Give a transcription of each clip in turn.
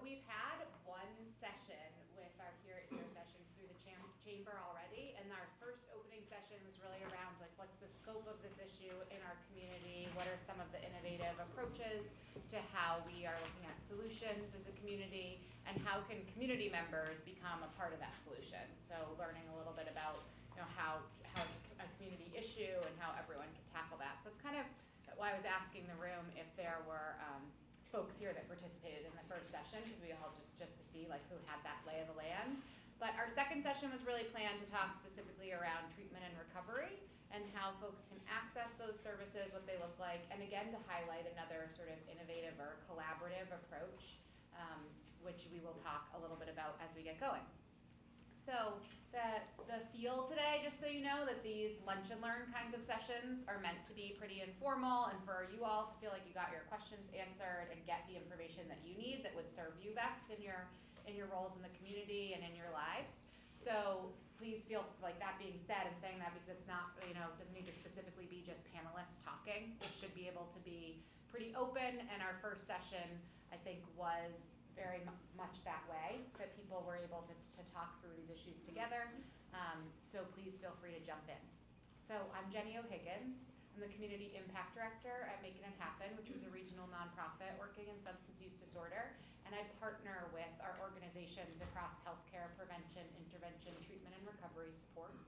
we've had one session with our Here at Zero sessions through the chamber already, and our first opening session was really around like what's the scope of this issue in our community, what are some of the innovative approaches to how we are looking at solutions as a community, and how can community members become a part of that solution. So learning a little bit about how it's a community issue and how everyone can tackle that. So it's kind of why I was asking the room if there were folks here that participated in the first session, because we all just to see like who had that lay of the land. But our second session was really planned to talk specifically around treatment and recovery and how folks can access those services, what they look like, and again to highlight another sort of innovative or collaborative approach, which we will talk a little bit about as we get going. So the feel today, just so you know, that these lunch and learn kinds of sessions are meant to be pretty informal and for you all to feel like you got your questions answered and get the information that you need that would serve you best in your roles in the community and in your lives. So please feel like, that being said, I'm saying that because it's not, doesn't need to specifically be just panelists talking. It should be able to be pretty open, and our first session, I think, was very much that way, that people were able to talk through these issues together. So please feel free to jump in. So I'm Jenny O'Higgins. I'm the Community Impact Director at Making It Happen, which is a regional nonprofit working in substance use disorder. And I partner with our organizations across healthcare, prevention, intervention, treatment, and recovery supports.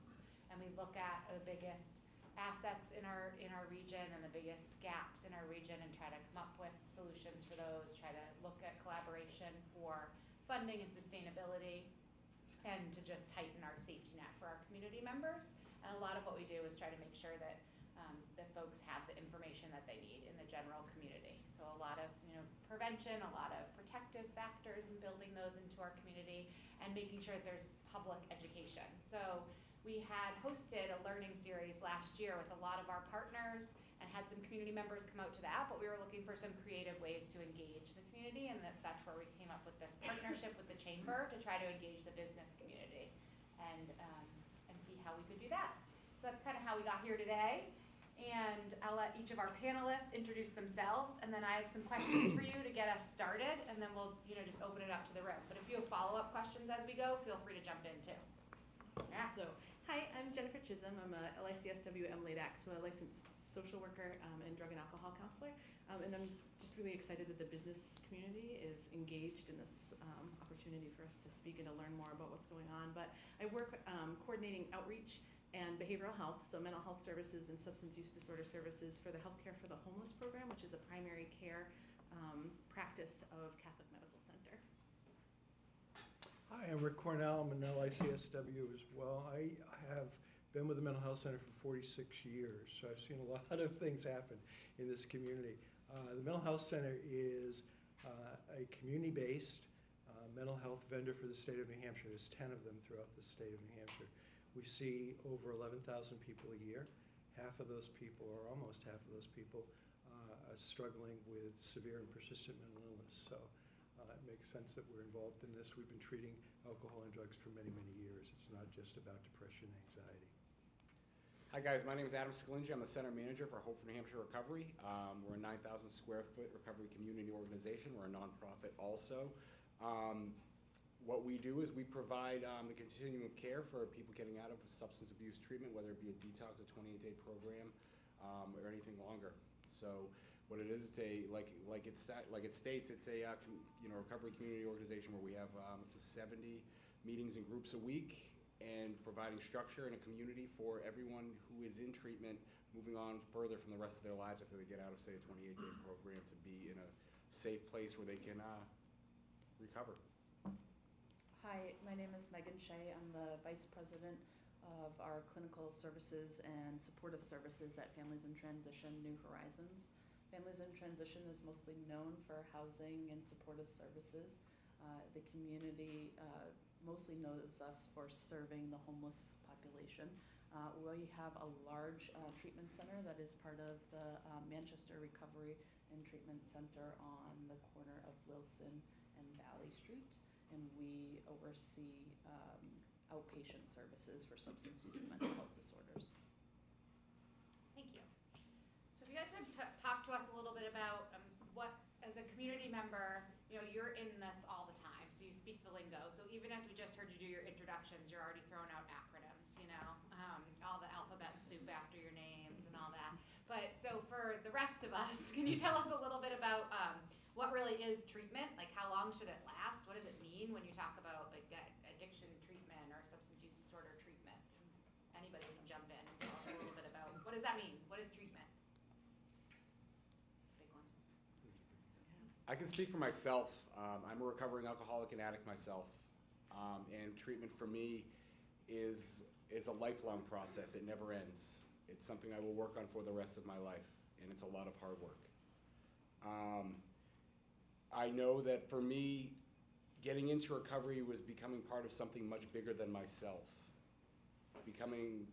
And we look at the biggest assets in our region and the biggest gaps in our region and try to come up with solutions for those, try to look at collaboration for funding and sustainability, and to just tighten our safety net for our community members. And a lot of what we do is try to make sure that that folks have the information that they need in the general community. So a lot of prevention, a lot of protective factors, and building those into our community, and making sure that there's public education. So we had hosted a learning series last year with a lot of our partners and had some community members come out to that, but we were looking for some creative ways to engage the community, and that's where we came up with this partnership with the chamber to try to engage the business community and see how we could do that. So that's kind of how we got here today. And I'll let each of our panelists introduce themselves, and then I have some questions for you to get us started, and then we'll just open it up to the room. But if you have follow-up questions as we go, feel free to jump in too. Yeah. So, hi, I'm Jennifer Chisholm. I'm a LICSW MLADAC, so a licensed social worker and drug and alcohol counselor. And I'm just really excited that the business community is engaged in this opportunity for us to speak and to learn more about what's going on. But I work coordinating outreach and behavioral health, so mental health services and substance use disorder services for the Healthcare for the Homeless program, which is a primary care practice of Catholic Medical Center. Hi, I'm Rick Cornell. I'm an LICSW as well. I have been with the Mental Health Center for 46 years, so I've seen a lot of things happen in this community. The Mental Health Center is a community-based mental health vendor for the state of New Hampshire. There's 10 of them throughout the state of New Hampshire. We see over 11,000 people a year. Half of those people, or almost half of those people, are struggling with severe and persistent mental illness. So it makes sense that we're involved in this. We've been treating alcohol and drugs for many, many years. It's not just about depression and anxiety. Hi guys, my name is Adam Scalingi. I'm the Center Manager for Hope for New Hampshire Recovery. We're a 9,000 square foot recovery community organization. We're a nonprofit also. What we do is we provide the continuum of care for people getting out of substance abuse treatment, whether it be a detox, a 28-day program, or anything longer. So what it is, it's like it states, it's a recovery community organization where we have up to 70 meetings and groups a week, and providing structure and a community for everyone who is in treatment, moving on further from the rest of their lives after they get out of, say, a 28-day program, to be in a safe place where they can recover. Hi, my name is Megan Shea. I'm the Vice President of our Clinical Services and Supportive Services at Families in Transition, New Horizons. Families in Transition is mostly known for housing and supportive services. The community mostly knows us for serving the homeless population. We have a large treatment center that is part of the Manchester Recovery and Treatment Center on the corner of Wilson and Valley Street, and we oversee outpatient services for substance use and mental health disorders. Thank you. So if you guys could talk to us a little bit about what, as a community member, you're in this all the even as we just heard you do your introductions, you're already throwing out acronyms, you know, all the alphabet soup after your names and all that. But so for the rest of us, can you tell us a little bit about what really is treatment? Like, how long should it last? What does it mean when you talk about like addiction treatment or substance use disorder treatment? Anybody can jump in and tell us a little bit about what does that mean? What is treatment? It's a big one. I can speak for myself. I'm a recovering alcoholic and addict myself, and treatment for me is a lifelong process. It never ends. It's something I will work on for the rest of my life, and it's a lot of hard work. I know that for me, getting into recovery was becoming part of something much bigger than myself, becoming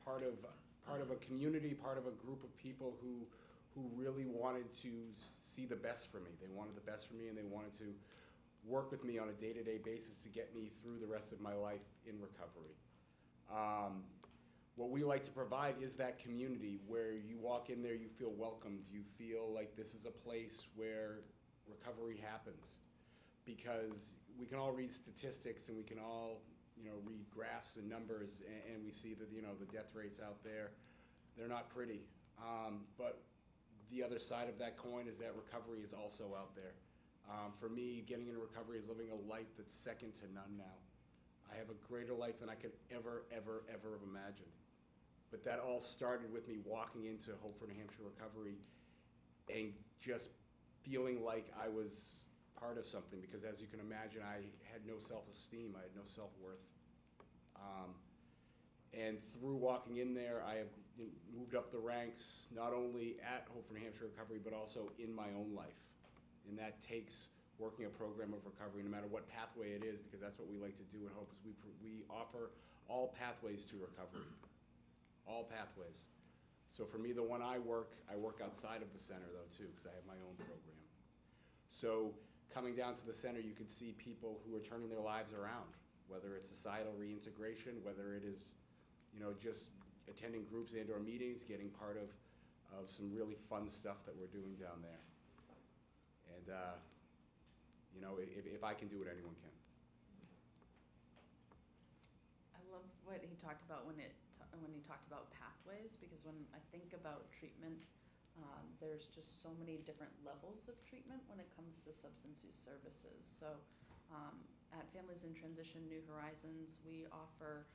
part of a community, part of a group of people who really wanted to see the best for me. They wanted the best for me, and they wanted to work with me on a day-to-day basis to get me through the rest of my life in recovery. What we like to provide is that community where you walk in there, you feel welcomed, you feel like this is a place where recovery happens. Because we can all read statistics and we can all, read graphs and numbers, and we see that, the death rates out there, they're not pretty. But the other side of that coin is that recovery is also out there. For me, getting into recovery is living a life that's second to none now. I have a greater life than I could ever have imagined. But that all started with me walking into Hope for New Hampshire Recovery and just feeling like I was part of something, because as you can imagine, I had no self-esteem, I had no self-worth. And through walking in there, I have moved up the ranks, not only at Hope for New Hampshire Recovery, but also in my own life. And that takes working a program of recovery, no matter what pathway it is, because that's what we like to do at Hope, is we offer all pathways to recovery, all pathways. So for me, the one I work outside of the center though too, because I have my own program. So coming down to the center, you could see people who are turning their lives around, whether it's societal reintegration, whether it is, just attending groups and or meetings, getting part of some really fun stuff that we're doing down there. And, if I can do it, anyone can. I love what he talked about when he talked about pathways, because when I think about treatment, there's just so many different levels of treatment when it comes to substance use services. So at Families in Transition New Horizons, we offer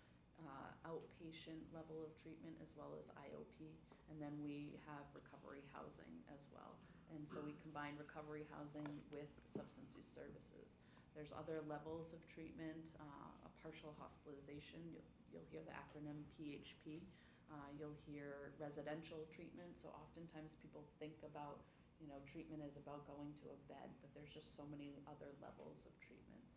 outpatient level of treatment as well as IOP, and then we have recovery housing as well. And so we combine recovery housing with substance use services. There's other levels of treatment, a partial hospitalization, you'll hear the acronym PHP. You'll hear residential treatment, so oftentimes people think about, treatment is about going to a bed, but there's just so many other levels of treatment.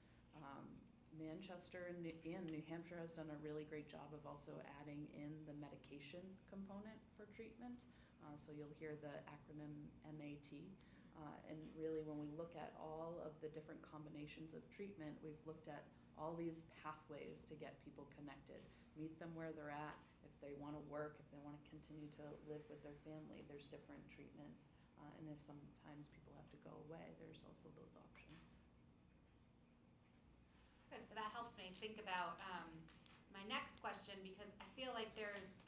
Manchester and New Hampshire has done a really great job of also adding in the medication component for treatment. So you'll hear the acronym MAT. And really when we look at all of the different combinations of treatment, we've looked at all these pathways to get people connected, meet them where they're at. If they want to work, if they want to continue to live with their family, there's different treatment. And if sometimes people have to go away, there's also those options. Good, so that helps me think about my next question, because I feel like there's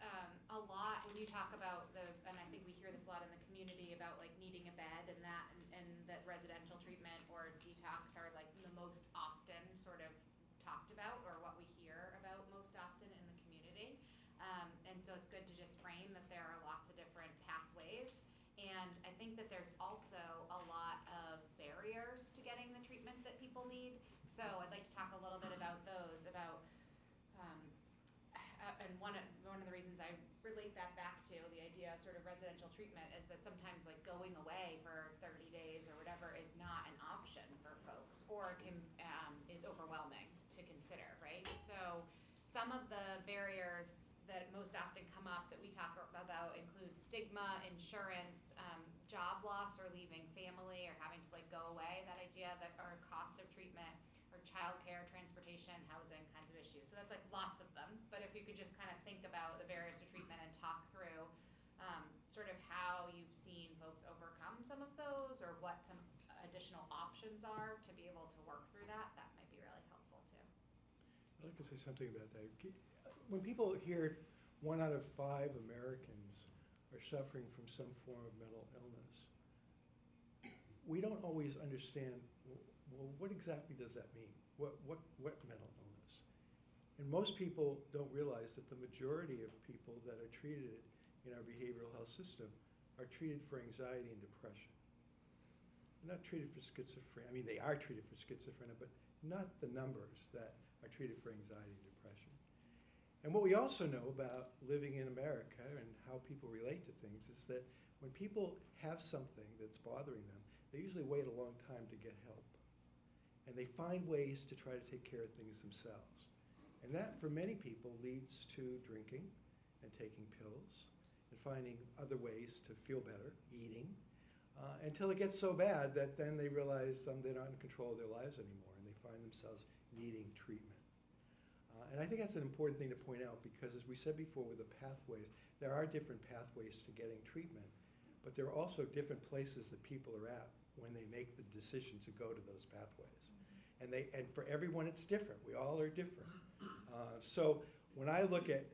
a lot when you talk about and I think we hear this a lot in the community about like needing a bed, and that residential treatment or detox are like the most often sort of talked about, or what we hear about most often in the community. And so it's good to just frame that there are lots of different pathways. And I think that there's also a lot of barriers to getting the treatment that people need. So I'd like to talk a little bit about those, and one of the reasons I relate that back to the idea of sort of residential treatment is that sometimes like going away for 30 days or whatever is not an option for folks, or is overwhelming to consider, right? So some of the barriers that most often come up that we talk about include stigma, insurance, job loss or leaving family or having to like go away, that idea that or cost of treatment, or childcare, transportation, housing kinds of issues. So that's like lots of them. But if you could just kind of think about the barriers to treatment and talk through sort of how you've seen folks overcome some of those, or what some additional options are to be able to work through that, that might be really helpful too. I'd like to say something about that. When people hear 1 out of 5 Americans are suffering from some form of mental illness, we don't always understand, well, what exactly does that mean? What mental illness? And most people don't realize that the majority of people that are treated in our behavioral health system are treated for anxiety and depression. They're not treated for schizophrenia. I mean, they are treated for schizophrenia, but not the numbers that are treated for anxiety and depression. And what we also know about living in America and how people relate to things is that when people have something that's bothering them, they usually wait a long time to get help. And they find ways to try to take care of things themselves. And that, for many people, leads to drinking and taking pills and finding other ways to feel better, eating, until it gets so bad that then they realize they're not in control of their lives anymore and they find themselves needing treatment. And I think that's an important thing to point out because, as we said before with the pathways, there are different pathways to getting treatment, but there are also different places that people are at when they make the decision to go to those pathways. And for everyone it's different. We all are different. So when I look at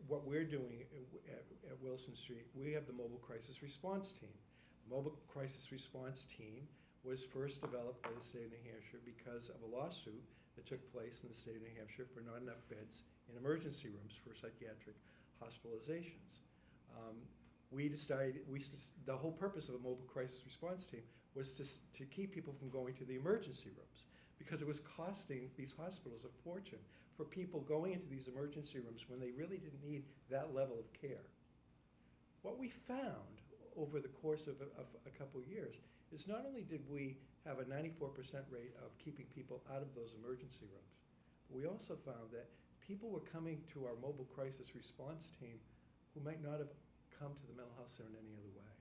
what we're doing at Wilson Street, we have the Mobile Crisis Response Team. The Mobile Crisis Response Team was first developed by the state of New Hampshire because of a lawsuit that took place in the state of New Hampshire for not enough beds in emergency rooms for psychiatric hospitalizations. We decided, the whole purpose of the Mobile Crisis Response Team was to keep people from going to the emergency rooms because it was costing these hospitals a fortune for people going into these emergency rooms when they really didn't need that level of care. What we found over the course of a couple of years is not only did we have a 94% rate of keeping people out of those emergency rooms, but we also found that people were coming to our Mobile Crisis Response Team who might not have come to the mental health center in any other way.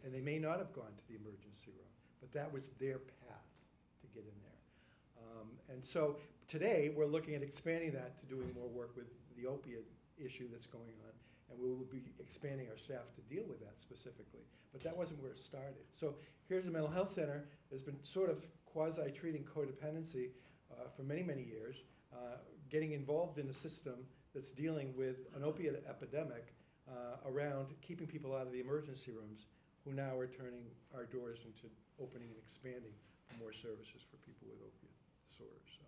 And they may not have gone to the emergency room, but that was their path to get in there. And so today we're looking at expanding that to doing more work with the opiate issue that's going on, and we will be expanding our staff to deal with that specifically. But that wasn't where it started. So here's a mental health center that's been sort of quasi-treating codependency for many, many years, getting involved in a system that's dealing with an opiate epidemic around keeping people out of the emergency rooms, who now are turning our doors into opening and expanding for more services for people with opiate disorders. So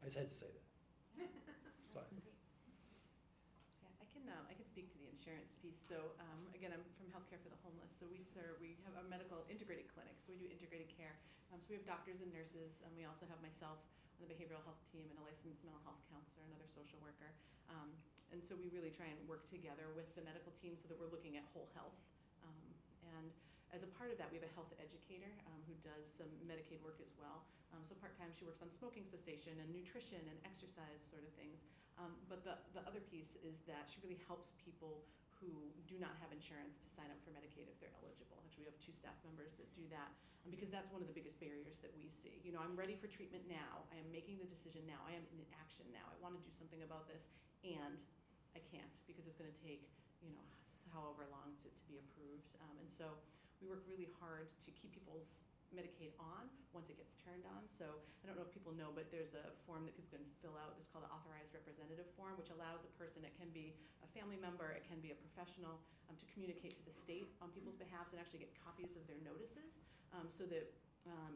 I just had to say that. But, Yeah, I can speak to the insurance piece. So again, I'm from Healthcare for the Homeless. So we have a medical integrated clinic. So we do integrated care. So we have doctors and nurses, and we also have myself on the behavioral health team and a licensed mental health counselor, another social worker. And so we really try and work together with the medical team so that we're looking at whole health. And as a part of that, we have a health educator who does some Medicaid work as well. So part-time, she works on smoking cessation and nutrition and exercise sort of things. But the other piece is that she really helps people who do not have insurance to sign up for Medicaid if they're eligible. Actually, we have 2 staff members that do that because that's one of the biggest barriers that we see. You know, I'm ready for treatment now. I am making the decision now. I am in action now. I want to do something about this, and I can't because it's going to take, you know, however long to be approved. And so we work really hard to keep people's Medicaid on once it gets turned on. So I don't know if people know, but there's a form that people can fill out. It's called an authorized representative form, which allows a person, it can be a family member, it can be a professional, to communicate to the state on people's behalf and actually get copies of their notices so that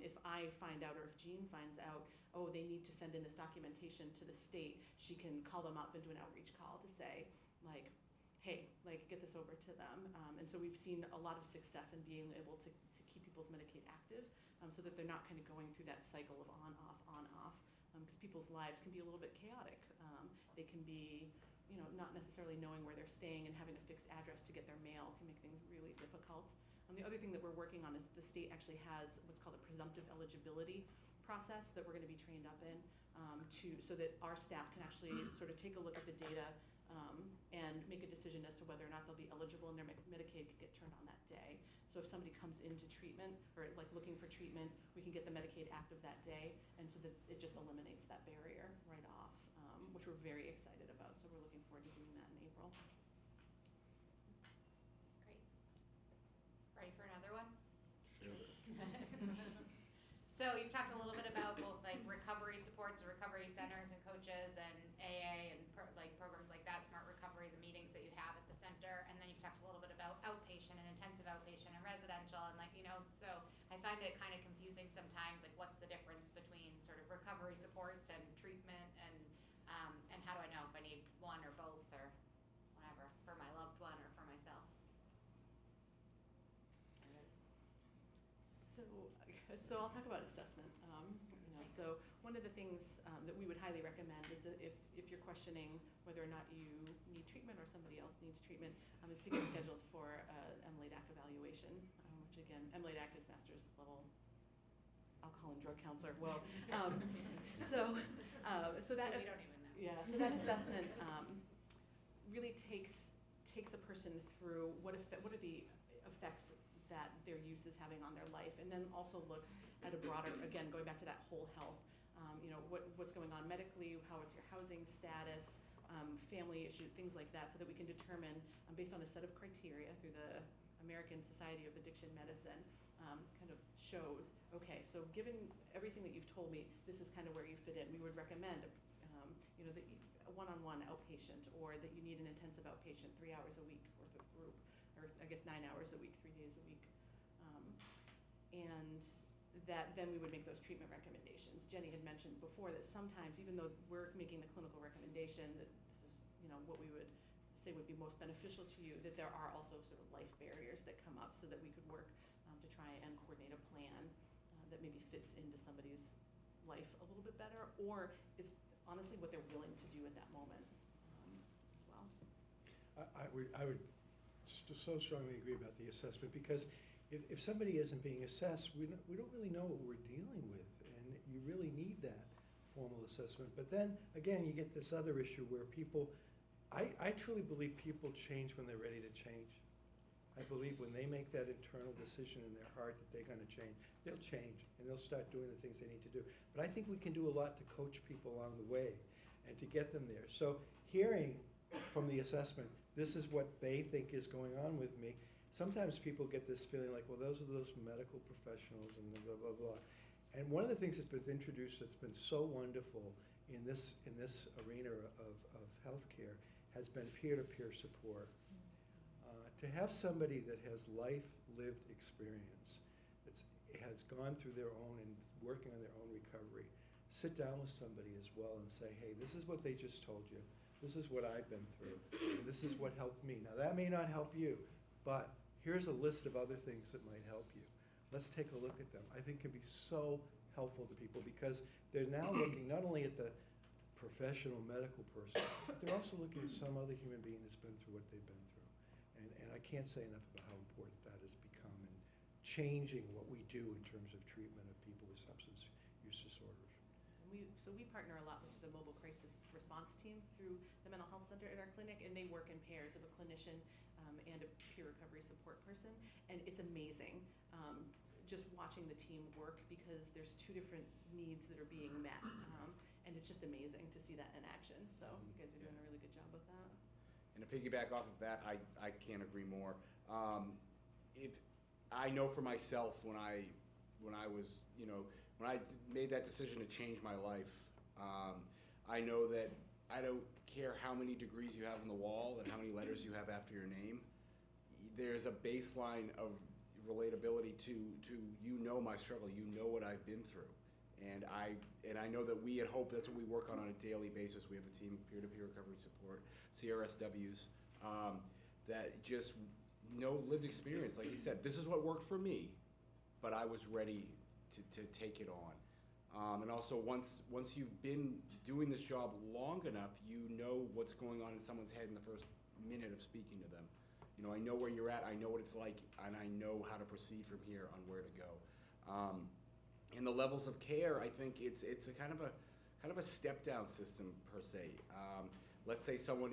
if I find out or if Jean finds out, oh, they need to send in this documentation to the state, she can call them up and do an outreach call to say, like, hey, like, get this over to them. And so we've seen a lot of success in being able to keep people's Medicaid active so that they're not kind of going through that cycle of on, off, because people's lives can be a little bit chaotic. They can be, you know, not necessarily knowing where they're staying and having a fixed address to get their mail can make things really difficult. The other thing that we're working on is the state actually has what's called a presumptive eligibility process that we're going to be trained up in so that our staff can actually sort of take a look at the data and make a decision as to whether or not they'll be eligible and their Medicaid could get turned on that day. So if somebody comes into treatment or like looking for treatment, we can get the Medicaid active that day, and so that it just eliminates that barrier right off, which we're very excited about. So we're looking forward to doing that in April. Great. Ready for another one? Sure. So you've talked a little bit about both like recovery supports, recovery centers and coaches and AA and programs like that, Smart Recovery, the meetings that you have at the center. And then you've talked a little bit about outpatient and intensive outpatient and residential and so I find it kind of confusing sometimes, like what's the difference between sort of recovery supports and treatment and how do I know if I need one or both or whatever for my loved one or for myself? So I'll talk about assessment. So one of the things that we would highly recommend is that if you're questioning whether or not you need treatment or somebody else needs treatment, is to get scheduled for an MLADAC evaluation, which again, MLADAC is master's level alcohol and drug counselor. Well, so that we don't even know. Yeah, so that assessment really takes a person through what are the effects that their use is having on their life, and then also looks at a broader, again, going back to that whole health, what's going on medically, how is your housing status, family issues, things like that, so that we can determine, based on a set of criteria through the American Society of Addiction Medicine, kind of shows, okay, so given everything that you've told me, this is kind of where you fit in. We would recommend, that a one-on-one outpatient, or that you need an intensive outpatient 3 hours a week worth of group, or I guess 9 hours a week, 3 days a week. And that then we would make those treatment recommendations. Jenny had mentioned before that sometimes, even though we're making the clinical recommendation that this is, what we would say would be most beneficial to you, that there are also sort of life barriers that come up, so that we could work to try and coordinate a plan that maybe fits into somebody's life a little bit better, or is honestly what they're willing to do at that moment as well. I would so strongly agree about the assessment, because if somebody isn't being assessed, we don't really know what we're dealing with, and you really need that formal assessment. But then, again, you get this other issue where I truly believe people change when they're ready to change. I believe when they make that internal decision in their heart that they're going to change, they'll change, and they'll start doing the things they need to do. But I think we can do a lot to coach people along the way and to get them there. So hearing from the assessment, this is what they think is going on with me. Sometimes people get this feeling like, well, those are those medical professionals and blah, blah, blah. And one of the things that's been introduced that's been so wonderful in this arena of healthcare has been peer-to-peer support. To have somebody that has lived experience, has gone through their own and working on their own recovery, sit down with somebody as well and say, hey, this is what they just told you. This is what I've been through. And this is what helped me. Now, that may not help you, but here's a list of other things that might help you. Let's take a look at them. I think can be so helpful to people, because they're now looking not only at the professional medical person, but they're also looking at some other human being that's been through what they've been through. And I can't say enough about how important that has become in changing what we do in terms of treatment of people with substance use disorders. So we partner a lot with the mobile crisis response team through the mental health center at our clinic, and they work in pairs of a clinician and a peer recovery support person, and it's amazing just watching the team work, because there's two different needs that are being met, and it's just amazing to see that in action. So you guys are doing a really good job with that. And to piggyback off of that, I can't agree more. If I know for myself, when I was, when I made that decision to change my life, I know that I don't care how many degrees you have on the wall and how many letters you have after your name. There's a baseline of relatability to my struggle. You know what I've been through. And I know that we at Hope, that's what we work on a daily basis. We have a team of peer-to-peer recovery support, CRSWs, that just know lived experience. Like you said, this is what worked for me, but I was ready to take it on. And also, once you've been doing this job long enough, you know what's going on in someone's head in the first minute of speaking to them. I know where you're at, I know what it's like, and I know how to proceed from here on where to go. And the levels of care, I think it's a kind of a step down system per se. Let's say someone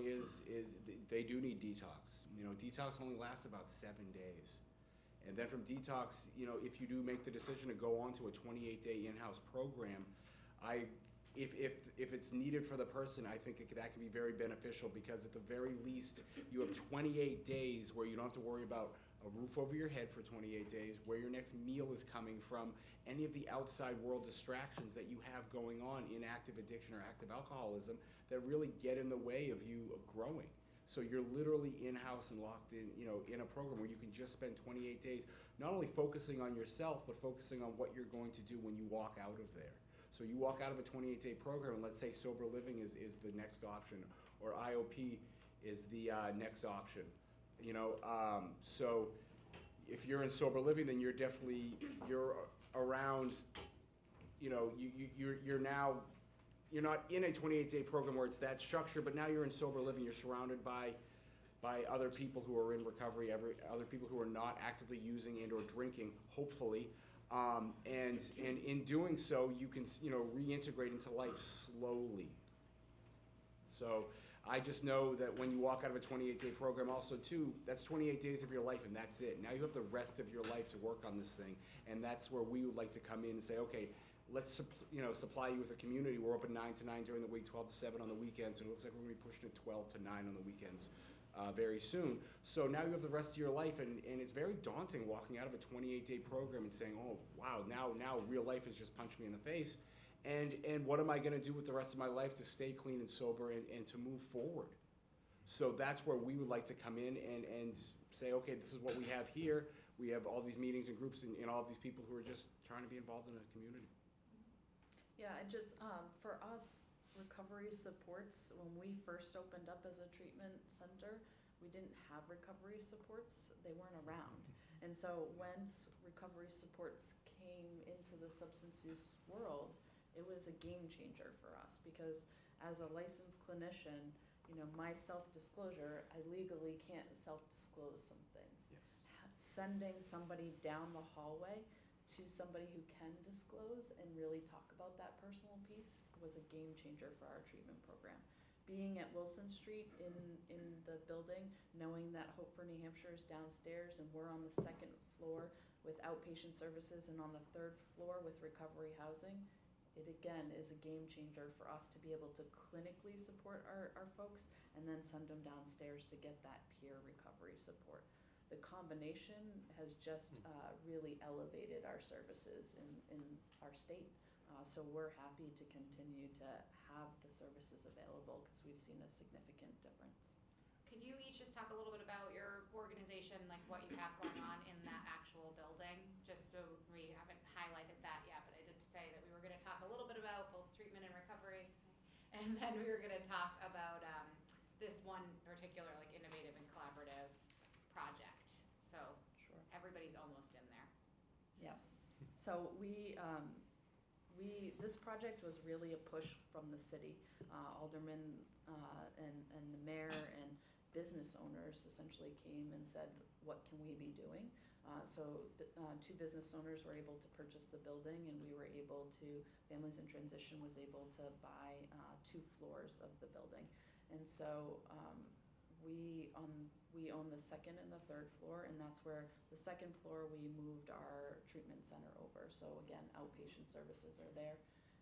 they do need detox. Detox only lasts about 7 days. And then from detox, if you do make the decision to go on to a 28-day in-house program, if it's needed for the person, I think that could be very beneficial, because at the very least, you have 28 days where you don't have to worry about a a roof over your head for 28 days, where your next meal is coming from, any of the outside world distractions that you have going on in active addiction or active alcoholism that really get in the way of you growing. So you're literally in-house and locked in, in a program where you can just spend 28 days not only focusing on yourself, but focusing on what you're going to do when you walk out of there. So you walk out of a 28-day program, and let's say sober living is the next option, or IOP is the next option. So if you're in sober living, then you're around. You're not in a 28-day program where it's that structure, but now you're in sober living. You're surrounded by other people who are in recovery, other people who are not actively using and or drinking, hopefully. And in doing so, you can reintegrate into life slowly. So I just know that when you walk out of a 28-day program, also too, that's 28 days of your life, and that's it. Now you have the rest of your life to work on this thing, and that's where we would like to come in and say, okay, let's supply you with a community. We're open 9 to 9 during the week, 12 to 7 on the weekends, and it looks like we're going to be pushing it 12 to 9 on the weekends very soon. So now you have the rest of your life, and it's very daunting walking out of a 28-day program and saying, oh, wow, now real life has just punched me in the face. And what am I going to do with the rest of my life to stay clean and sober and to move forward? So that's where we would like to come in and say, okay, this is what we have here. We have all these meetings and groups and all of these people who are just trying to be involved in a community. Yeah, I just, for us, recovery supports, when we first opened up as a treatment center, we didn't have recovery supports. They weren't around. And so once recovery supports came into the substance use world, it was a game changer for us, because as a licensed clinician, my self-disclosure, I legally can't self-disclose some things. Yes. Sending somebody down the hallway to somebody who can disclose and really talk about that personal piece was a game changer for our treatment program. Being at Wilson Street in the building, knowing that Hope for New Hampshire is downstairs and we're on the second floor with outpatient services and on the third floor with recovery housing, it again is a game changer for us to be able to clinically support our folks and then send them downstairs to get that peer recovery support. The combination has just really elevated our services in our state. So we're happy to continue to have the services available because we've seen a significant difference. Could you each just talk a little bit about your organization, like what you have going on in that actual building? Just so we haven't highlighted that yet, but I did say that we were going to talk a little bit about both treatment and recovery, and then we were going to talk about this one particular innovative and collaborative project. So Sure. Everybody's almost in there. Yes. So this project was really a push from the city. Aldermen and the mayor and business owners essentially came and said, what can we be doing? So two business owners were able to purchase the building, and we were able to, Families in Transition was able to buy 2 floors of the building. And so we own the second and the third floor, and that's where the second floor we moved our treatment center over. So again, outpatient services are there.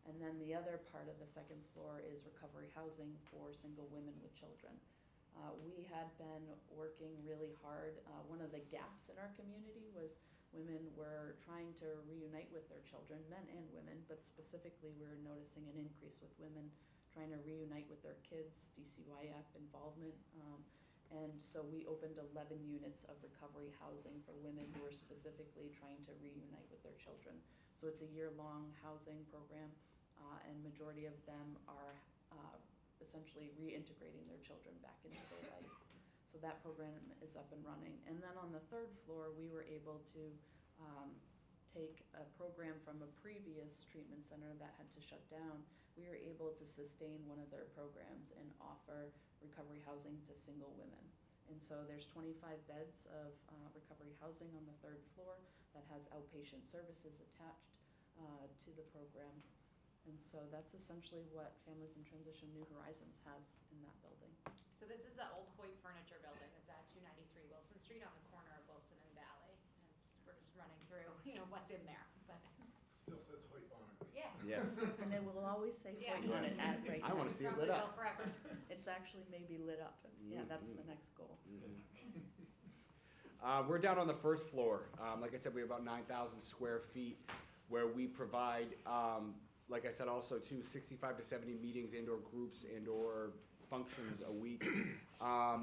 And then the other part of the second floor is recovery housing for single women with children. We had been working really hard. One of the gaps in our community was women were trying to reunite with their children, men and women, but specifically we were noticing an increase with women trying to reunite with their kids, DCYF involvement. And so we opened 11 units of recovery housing for women who are specifically trying to reunite with their children. So it's a year-long housing program, and majority of them are essentially reintegrating their children back into their life. So that program is up and running. And then on the third floor, we were able to take a program from a previous treatment center that had to shut down. We were able to sustain one of their programs and offer recovery housing to single women. And so there's 25 beds of recovery housing on the third floor that has outpatient services attached to the program. And so that's essentially what Families in Transition New Horizons has in that building. So this is the old Hoyt Furniture Building. It's at 293 Wilson Street on the corner of Wilson and Valley. And we're just running through, what's in there. But Still says Hoyt on it. yeah. Yes. And it will always say Yeah. Hoyt on it at right I now. want to see it Probably lit will up. forever. It's actually maybe lit up. Yeah, that's the next goal. We're down on the first floor. Like I said, we have about 9,000 square feet where we provide, like I said, also 65 to 70 meetings and/or groups and/or functions a week.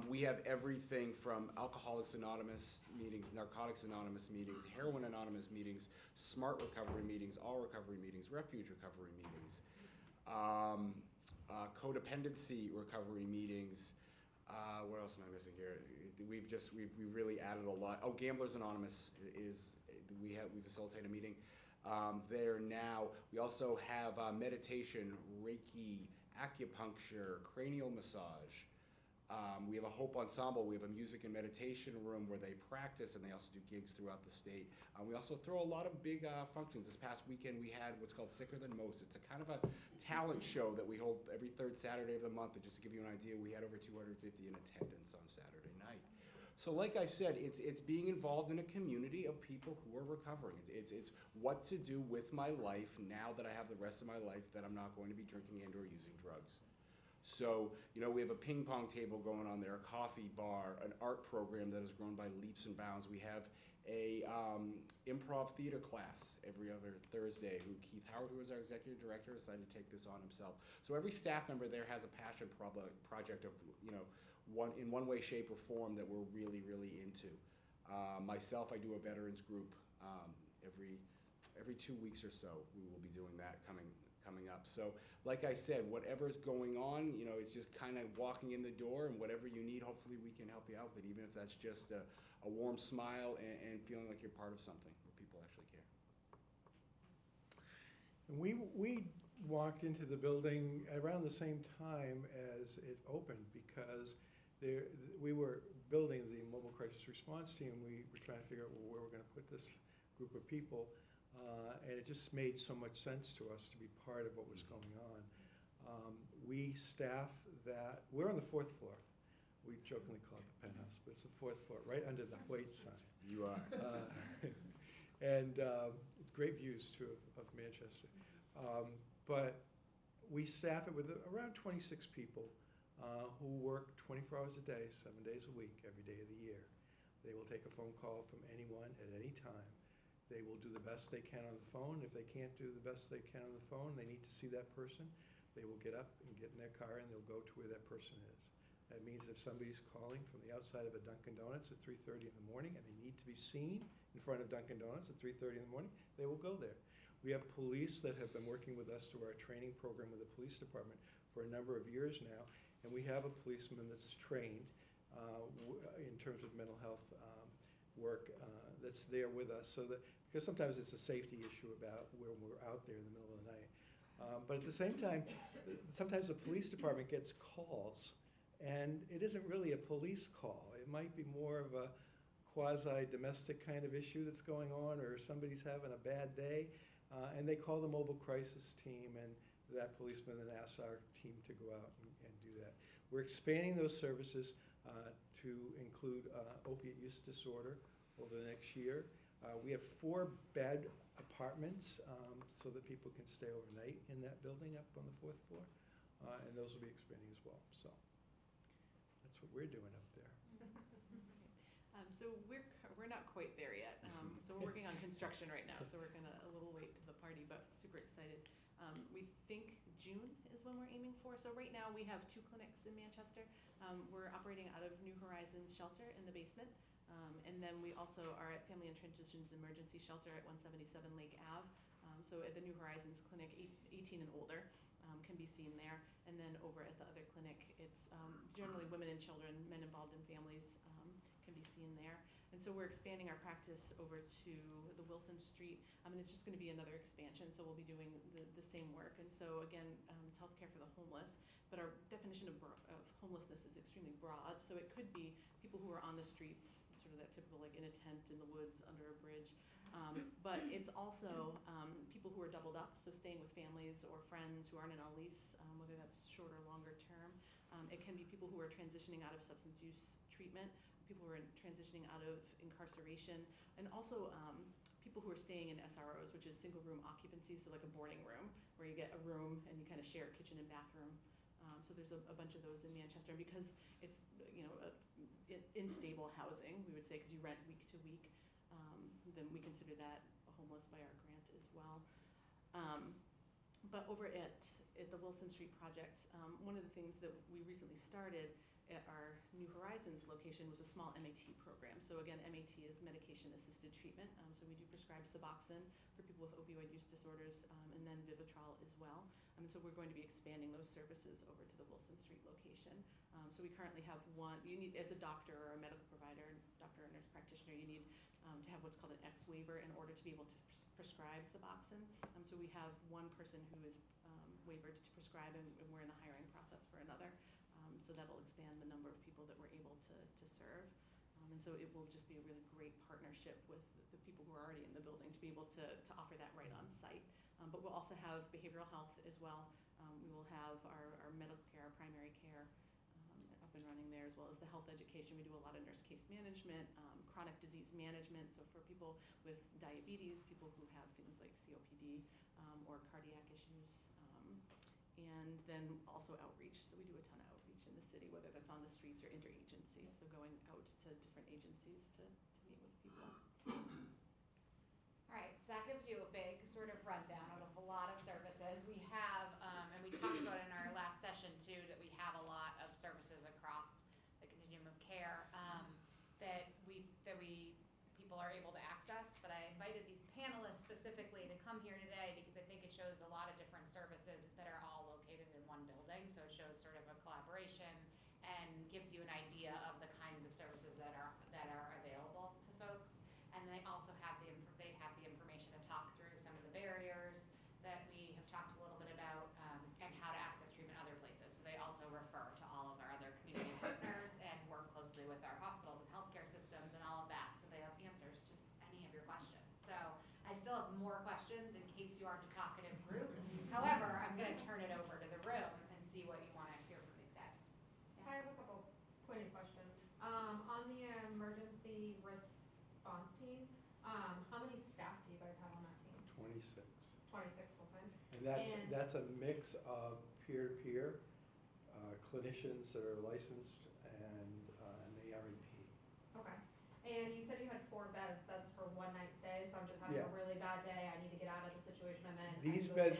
We have everything from Alcoholics Anonymous meetings, Narcotics Anonymous meetings, Heroin Anonymous meetings, Smart Recovery meetings, All Recovery meetings, Refuge Recovery meetings, codependency recovery meetings. What else am I missing here? We've really added a lot. Oh, Gamblers Anonymous we facilitate a meeting there now. We also have meditation, Reiki, acupuncture, cranial massage. We have a Hope Ensemble. We have a music and meditation room where they practice, and they also do gigs throughout the state. We also throw a lot of big functions. This past weekend we had what's called Sicker Than Most. It's a kind of a talent show that we hold every third Saturday of the month. And just to give you an idea, we had over 250 in attendance on Saturday night. So like I said, it's being involved in a community of people who are recovering. It's what to do with my life now that I have the rest of my life that I'm not going to be drinking and or using drugs. So, we have a ping pong table going on there, a coffee bar, an art program that has grown by leaps and bounds. We have a improv theater class every other Thursday, who Keith Howard, who is our executive director, decided to take this on himself. So every staff member there has a passion project of, in one way, shape, or form that we're really, really into. Myself, I do a veterans group every 2 weeks or so. We will be doing that coming up. So like I said, whatever's going on, it's just kind of walking in the door, and whatever you need, hopefully we can help you out with it, even if that's just a warm smile and feeling like you're part of something where people actually care. And we walked into the building around the same time as it opened, because we were building the mobile crisis response team. We were trying to figure out where we're going to put this group of people. And it just made so much sense to us to be part of what was going on. We staff that, we're on the 4th floor. We jokingly call it the penthouse, but it's the 4th floor, right under the white sign. You are. And it's great views too of Manchester. But we staff it with around 26 people who work 24 hours a day, 7 days a week, every day of the year. They will take a phone call from anyone at any time. They will do the best they can on the phone. If they can't do the best they can on the phone, they need to see that person. They will get up and get in their car, and they'll go to where that person is. That means if somebody's calling from the outside of a Dunkin' Donuts at 3:30 in the morning and they need to be seen in front of Dunkin' Donuts at 3:30 in the morning, they will go there. We have police that have been working with us through our training program with the police department for a number of years now, and we have a policeman that's trained in terms of mental health work that's there with us, so that, because sometimes it's a safety issue about when we're out there in the middle of the night. But at the same time, sometimes the police department gets calls, and it isn't really a police call. It might be more of a quasi-domestic kind of issue that's going on, or somebody's having a bad day, and they call the mobile crisis team, and that policeman then asks our team to go out and do that. We're expanding those services to include opiate use disorder over the next year. We have 4-bed apartments so that people can stay overnight in that building up on the 4th floor, and those will be expanding as well. So that's what we're doing up there. So we're not quite there yet. So we're working on construction right now, so we're a little late to the party, but super excited. We think June is when we're aiming for. So right now we have 2 clinics in Manchester. We're operating out of New Horizons Shelter in the basement. And then we also are at Family and Transitions Emergency Shelter at 177 Lake Ave. So at the New Horizons clinic, 18 and older can be seen there. And then over at the other clinic, it's generally women and children, men involved in families can be seen there. And so we're expanding our practice over to the Wilson Street. And it's just going to be another expansion, so we'll be doing the same work. And so again, it's healthcare for the homeless, but our definition of homelessness is extremely broad. So it could be people who are on the streets, sort of that typical, like in a tent in the woods under a bridge. But it's also people who are doubled up, so staying with families or friends who aren't in a lease, whether that's short or longer term. It can be people who are transitioning out of substance use treatment, people who are transitioning out of incarceration, and also people who are staying in SROs, which is single room occupancy, so like a boarding room, where you get a room and you kind of share a kitchen and bathroom. So there's a bunch of those in Manchester. And because it's, unstable housing, we would say, because you rent week to week, then we consider that homeless by our grant as well. But over at the Wilson Street project, one of the things that we recently started at our New Horizons location was a small MAT program. So again, MAT is medication-assisted treatment. So we do prescribe Suboxone for people with opioid use disorders, and then Vivitrol as well. And so we're going to be expanding those services over to the Wilson Street location. So we currently have one. You need, as a doctor or a medical provider, doctor or nurse practitioner, you need to have what's called an X waiver in order to be able to prescribe Suboxone. So we have one person who is waivered to prescribe, and we're in the hiring process for another. So that'll expand the number of people that we're able to serve. And so it will just be a really great partnership with the people who are already in the building to be able to offer that right on site. But we'll also have behavioral health as well. We will have our medical care, our primary care up and running there, as well as the health education. We do a lot of nurse case management, chronic disease management. So for people with diabetes, people who have things like COPD or cardiac issues. And then also outreach. So we do a ton of outreach in the city, whether that's on the streets or interagency. So going out to different agencies to meet with people. All right, so that gives you a big sort of rundown of a lot of services. We have, and we talked about in our last session too, that we have a lot of services across the continuum of care that people are able to access. But I invited these panelists specifically to come here today because I think it shows a lot of different services that are all located in one building. So it shows sort of a collaboration and gives you an idea of the kinds of services that are available to folks. And they also have the information to talk through some of the barriers that we have talked a little bit about, and how to access treatment other places. So they also refer to all of our other community partners and work closely with our hospitals and healthcare systems and all of that. So they have answers to any of your questions. So I still have more questions in case you aren't a talkative group. However, I'm going to turn it over to the room and see what you want to hear from these guys. I have a couple pointed questions. On the emergency response team, how many staff do you guys have on that team? 26. 26 full-time? And that's a mix of peer-to-peer, clinicians that are licensed, and the R&P. Okay. And you said you had 4 beds. That's for one night stay, so I'm just having a really bad day. I need to get out of the situation I'm in. These beds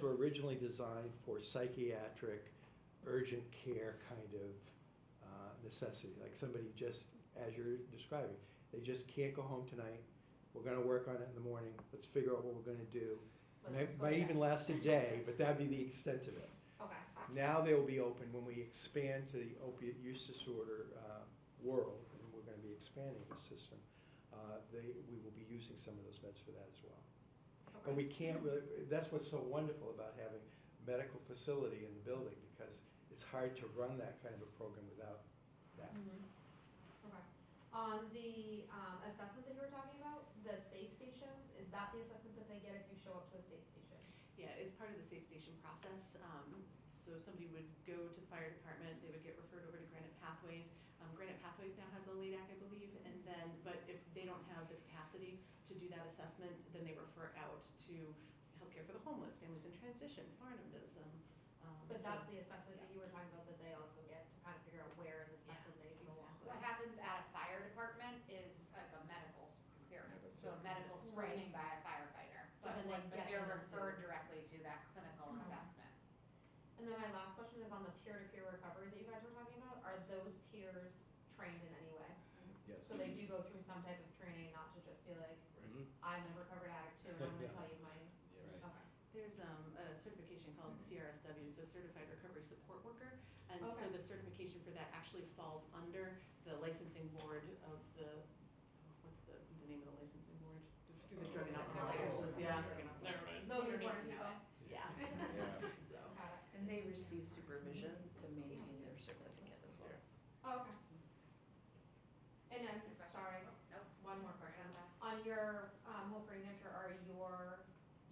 were originally designed for psychiatric, urgent care kind of necessity. Like somebody just, as you're describing, they just can't go home tonight. We're going to work on it in the morning. Let's figure out what we're going to do. Might even last a day, but that'd be the extent of it. Okay. Now they will be open when we expand to the opiate use disorder world, and we're going to be expanding the system. We will be using some of those beds for that as well. Okay. But we can't really, that's what's so wonderful about having medical facility in the building, because it's hard to run that kind of a program without that. Okay. On the assessment that you were talking about, the safe stations, is that the assessment that they get if you show up to a safe station? Yeah, it's part of the safe station process. So somebody would go to the fire department, they would get referred over to Granite Pathways. Granite Pathways now has a LADAC, I believe, and then, but if they don't have the capacity to do that assessment, then they refer out to Healthcare for the Homeless, Families in Transition, Farnham does them. But that's the assessment that you were talking about that they also get to kind of figure out where in the spectrum they belong. exactly. What happens at a fire department is like a medical clearance, so a medical screening by a firefighter. But then But they're them into- referred directly to that clinical assessment. And then my last question is on the peer-to-peer recovery that you guys were talking about. Are those peers trained in any way? Yes. So they do go through some type of training, not to just be like, I'm a recovered addict too, and I'm going to tell you my. Yes. Okay. There's a certification called CRSW, so Certified Recovery Support Worker. And so Okay. the certification for that actually falls under the licensing board of the, what's the name of the licensing board? Through the Drug and Alcohol Services, yeah. Never mind. Those You are don't need important to know people. it. Yeah. Yeah. So. Got it. And they receive supervision to maintain their certificate as well. Oh, okay. And then, Your question? sorry, Nope. one more question. On your Hope for New Hampshire,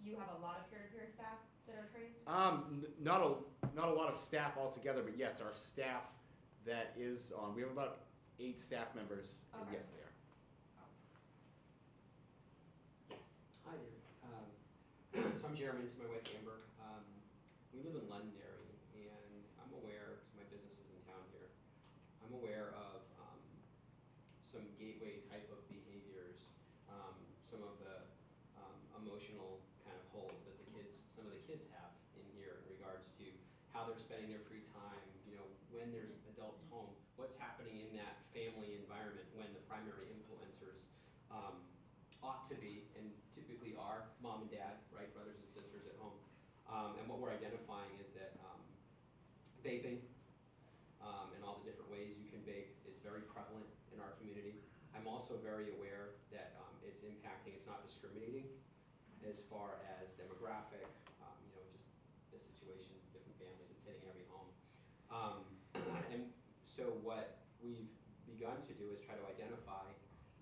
you have a lot of peer-to-peer staff that are trained? Not a lot of staff altogether, but yes, our staff that is on, we have about 8 staff members, and Okay. yes, they are. Yes. Hi there. So I'm Jeremy, this is my wife Amber. We live in Londonderry, and I'm aware, because my business is in town, I'm aware of some gateway type of behaviors, some of the emotional kind of holes that some of the kids have in here in regards to how they're spending their free time, when there's adults home, what's happening in that family environment when the primary influencers ought to be, and typically are, mom and dad, right, brothers and sisters at home. And what we're identifying is that vaping and all the different ways you can vape is very prevalent in our community. I'm also very aware that it's not discriminating as far as demographic, just the situations, different families, it's hitting every home. And so what we've begun to do is try to identify,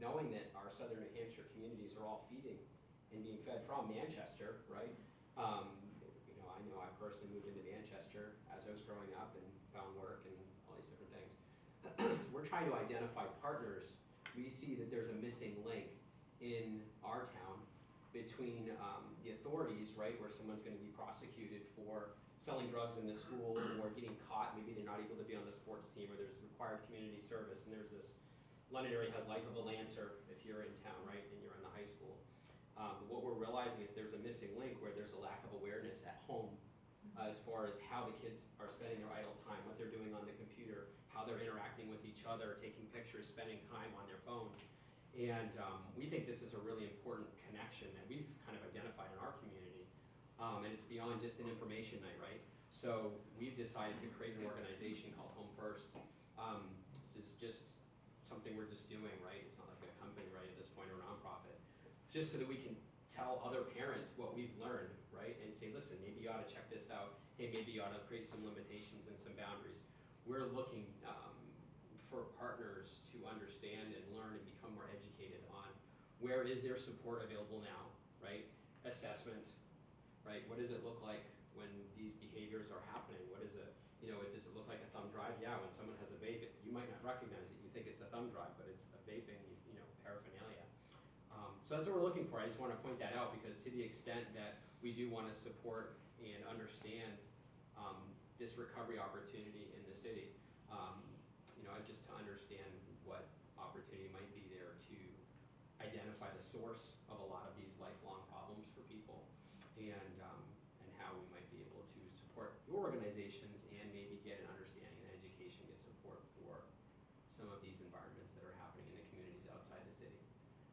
knowing that our southern New Hampshire communities are all feeding and being fed from Manchester, right? I know I personally moved into Manchester as I was growing up and found work and all these different things. So we're trying to identify partners. We see that there's a missing link in our town between the authorities, right, where someone's going to be prosecuted for selling drugs in the school or getting caught, maybe they're not able to be on the sports team, or there's required community service, and there's this, London area has Life of a Lancer if you're in town, right, and you're in the high school. What we're realizing is there's a missing link where there's a lack of awareness at home as far as how the kids are spending their idle time, what they're doing on the computer, how they're interacting with each other, taking pictures, spending time on their phones. And we think this is a really important connection that we've kind of identified in our community. And it's beyond just an information night, right? So we've decided to create an organization called Home First. This is just something we're just doing, right? It's not like a company, right, at this point, or a nonprofit. Just so that we can tell other parents what we've learned, right? And say, listen, maybe you ought to check this out. Hey, maybe you ought to create some limitations and some boundaries. We're looking for partners to understand and learn and become more educated on where is there support available now, right? Assessment, right? What does it look like when these behaviors are happening? What is it, does it look like a thumb drive? Yeah, when someone has a vape, you might not recognize it. You think it's a thumb drive, but it's a vaping, paraphernalia. So that's what we're looking for. I just want to point that out because to the extent that we do want to support and understand this recovery opportunity in the city, just to understand what opportunity might be there to identify the source of a lot of these lifelong problems for people, and how we might be able to support your organizations and maybe get an understanding and education, get support for some of these environments that are happening in the communities outside the city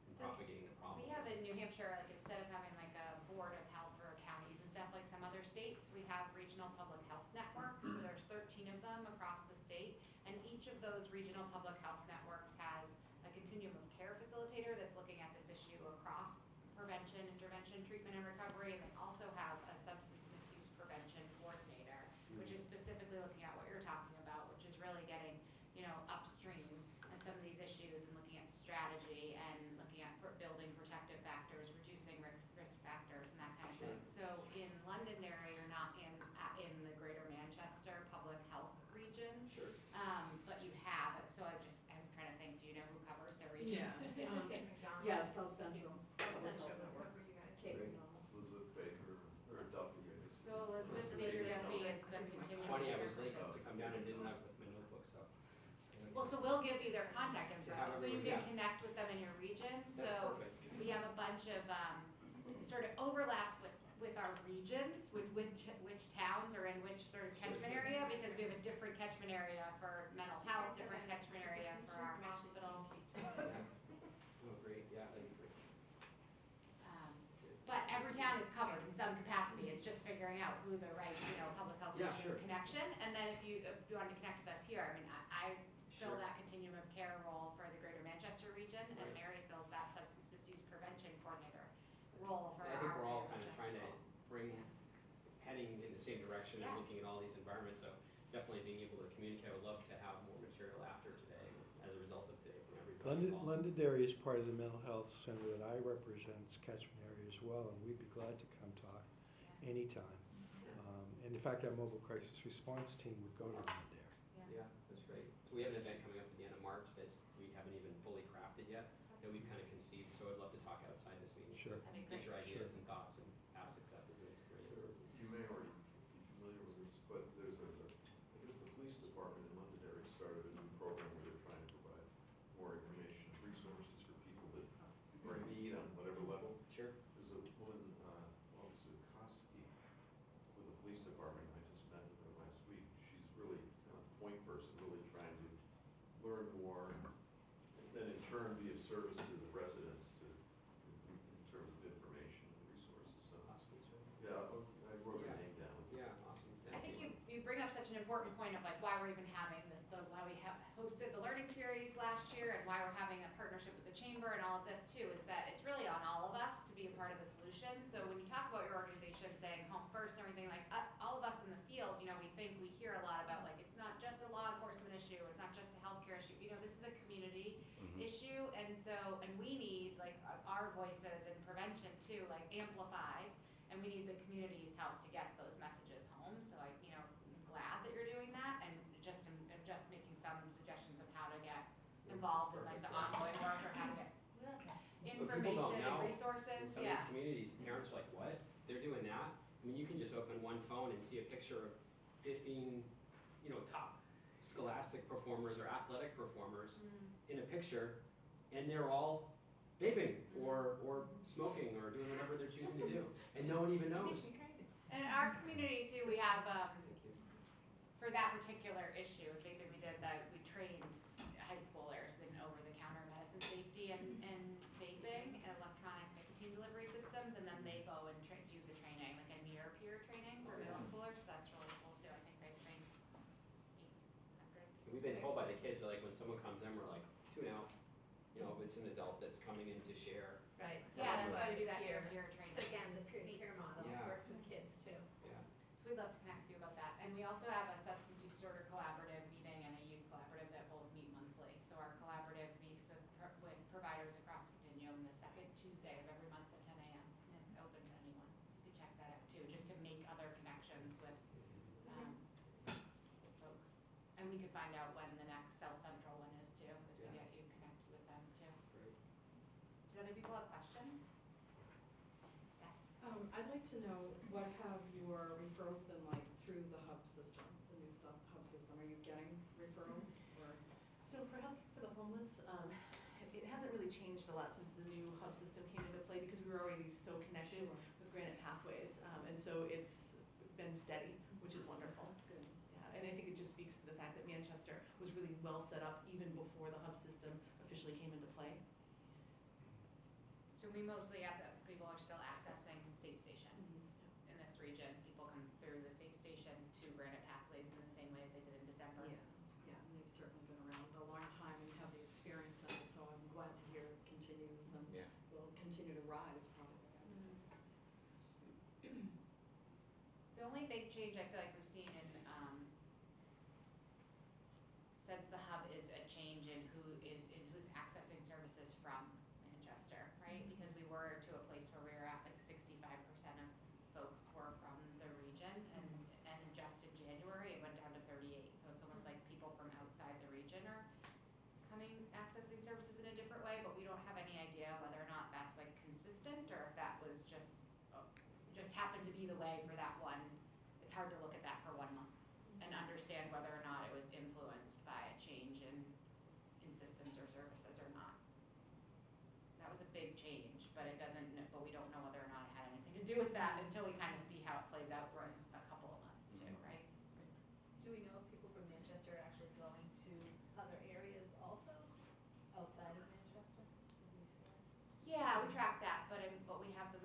and So propagating the problem. we have in New Hampshire, like instead of having like a board of health for counties and stuff like some other states, we have regional public health networks. So there's 13 of them across the state, and each of those regional public health networks has a continuum of care facilitator that's looking at this issue across prevention, intervention, treatment, and recovery. And they also have a substance misuse prevention coordinator, which is specifically looking at what you're talking about, which is really getting, upstream in some of these issues and looking at strategy and looking at building protective factors, reducing risk factors, and that kind of thing. So in Londonderry, you're not in the Greater Manchester Public Health region, Sure. but you have it. So I'm trying to think. Do you know who covers their region? Yeah. It's Cape McDonald. Yeah, South Central. South Public Central, Health what Network. were you guys? Cape Great. McDonald. Elizabeth Baker or Duffy, I guess. So Elizabeth Baker Duffy is the continuum. Funny, I care was late person. to come down and didn't have my notebook, so. Well, so we'll give you their contact info, have so you everyone, can yeah. connect with them in your region. That's So perfect. we have a bunch of sort of overlaps with our regions, with which towns are in which sort of catchment area, because we have a different catchment area for mental health, different catchment area for our hospitals. Yeah. Oh, great, yeah, that'd be great. But every town is covered in some capacity. It's just figuring out who the right, public health Yeah, regions sure. connection. And then if you wanted to connect with us here, I mean, I fill Sure. that continuum of care role for the Greater Manchester region, and Mary fills that substance misuse prevention coordinator role for I our think we're all Greater kind of trying Manchester to role. bring, heading in the same direction and Yeah. looking at all these environments, so definitely being able to communicate. I would love to have more material after today as a result of today from everybody involved. Londonderry is part of the mental health center that I represent's catchment area as well, and we'd be glad to come talk Yeah. anytime. And in fact, our mobile crisis response team would go to Londonderry. Yeah, that's great. So we have an event coming up at the end of March we haven't even fully crafted yet, that we've kind of conceived, so I'd love to talk outside this meeting. Sure. That'd be Get your great. ideas Sure. and thoughts and past successes and experiences. You may already be familiar with this, but there's I guess the police department in Londonderry started a new program police department, I just met with her last week. She's really kind of point person, really trying to learn more, and then in turn be of service to the residents in terms of information and resources, so. That's good, sir. Yeah, I wrote her Yeah. name down. Yeah, awesome, I thank think you. you bring up such an important point of like why we're even having this, why we hosted the learning series last year and why we're having a partnership with the chamber and all of this too, is that it's really on all of us to be a part of the solution. So when you talk about your organization saying home first and everything, like all of us in the field, you know, we hear a lot about like, it's not just a law enforcement issue, it's not just a healthcare issue, you know, this is a community issue. And so, and we need like our voices in prevention too, like amplified, and we need the community's help to get those messages home. So I'm glad that you're doing that, and I'm just making some suggestions of how to get involved in like the ongoing work, or how to get information and In resources. some of these communities, parents are like, what? They're doing that? I mean, you can just open one phone and see a picture of 15, top scholastic performers or athletic performers in a picture, and they're all vaping or smoking or doing whatever they're choosing to do, and no one even knows. Makes me crazy. And in our community too, we have, Thank you. for that particular issue, vaping, we did that, we trained high schoolers in over-the-counter medicine safety and vaping, and electronic nicotine delivery systems, and then they go and do the training, like a near-peer training for middle schoolers, so that's really cool too. I think they've trained 800. We've been told by the kids, like when someone comes in, we're like, tune out. If it's an adult that's coming in to share. Right. Yeah, that's why we do that peer. peer training. So again, the peer-to-peer model Yeah. works with kids too. Yeah. So we'd love to connect with you about that. And we also have a substance use disorder collaborative meeting and a youth collaborative that both meet monthly. So our collaborative meets with providers across the continuum the second Tuesday of every month at 10 a.m. And it's open to anyone. So you can check that out too, just to make other connections with folks. And we could find out when the next South Central one is too, as we Yeah. get you connected with them too. Great. Do other people have questions? Yes. I'd like to know, what have your referrals been like through the hub system, the new hub system? Are you getting referrals or? So for Healthcare for the Homeless, it hasn't really changed a lot since the new hub system came into play, because we were already so connected Sure. with Granite Pathways. And so it's been steady, which is wonderful. Good. Yeah, and I think it just speaks to the fact that Manchester was really well set up even before the hub system officially came into play. So we mostly have people are still accessing Safe Station in this region. People come through the Safe Station to Granite Pathways in the same way they did in December. Yeah, and they've certainly been around a long time and have the experience in it, so I'm glad to hear it continues and Yeah. will continue to rise probably. The only big change I feel like we've seen in, since the hub is a change in who's accessing services from Manchester, right? Because we were to a place where we were at like 65% of folks were from the region, and just in January it went down to 38. So it's almost like people from outside the region are accessing services in a different way, but we don't have any idea whether or not that's like consistent, or if that was just happened to be the way for that one. It's hard to look at that for 1 month and understand whether or not it was influenced by a change in systems or services or not. That was a big change, but we don't know whether or not it had anything to do with that until we kind of see how it plays out for a couple of months too, right? Do we know if people from Manchester are actually going to other areas also, outside of Manchester? Did we see that? Yeah, we track that, but we have for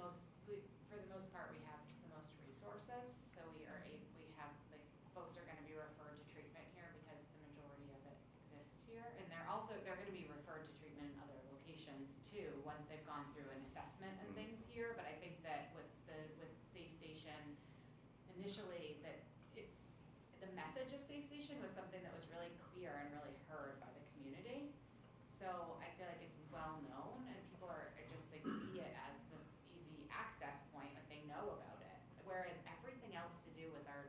the most part, we have the most resources. So we have, like, folks are gonna be referred to treatment here because the majority of it exists here. And they're gonna be referred to treatment in other locations too, once they've gone through an assessment and things here. But I think that with Safe Station, initially, that the message of Safe Station was something that was really clear and really heard by the community. So I feel like it's well known, and people are just like see it as this easy access point, like they know about it. Whereas everything else to do with our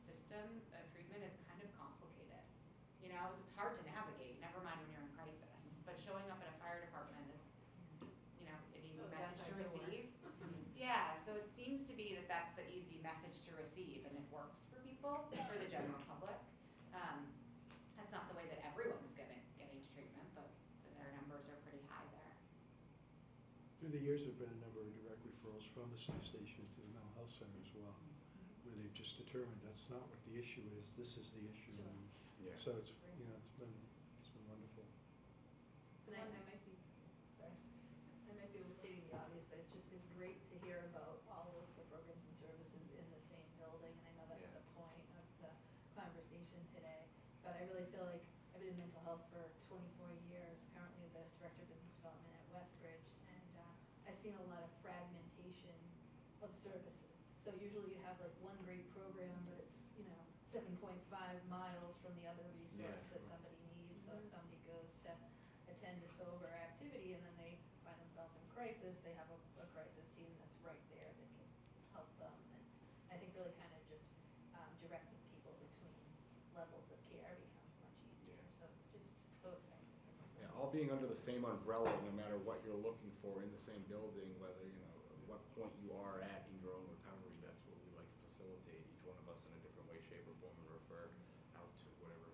system of treatment is kind of complicated. It's hard to navigate, never mind when you're in crisis. But showing up at a fire department is, an easy So message that's to our door. receive. Yeah, so it seems to be that that's the easy message to receive, and it works for people, for the general public. That's not the way that everyone's getting to treatment, but our numbers are pretty high there. Through the years, there have been a number of direct referrals from the Safe Station to the mental health center as well. where they've just determined that's not what the issue is, this is the issue. Sure. And Yeah. so it's, it's been wonderful. And I might be, sorry, I might be overstating the obvious, but it's great to hear about all of the programs and services in the same building, and I know that's Yeah. the point of the conversation today. But I really feel like I've been in mental health for 24 years, currently the Director of Business Development at Westridge, and I've seen a lot of fragmentation of services. So usually you have like one great program, but it's, 7.5 miles from the other resource Yeah, that sure. somebody needs. So if somebody goes to attend a sober activity and then they find themselves in crisis, they have a crisis team that's right there that can help them. And I think really kind of just directing people between levels of care becomes much easier. Yeah. So it's just so exciting. Yeah, all being under the same umbrella, no matter what you're looking for in the same building, whether, what point you are at in your own recovery, that's what we like to facilitate, each one of us in a different way, shape, or form, and refer out to whatever.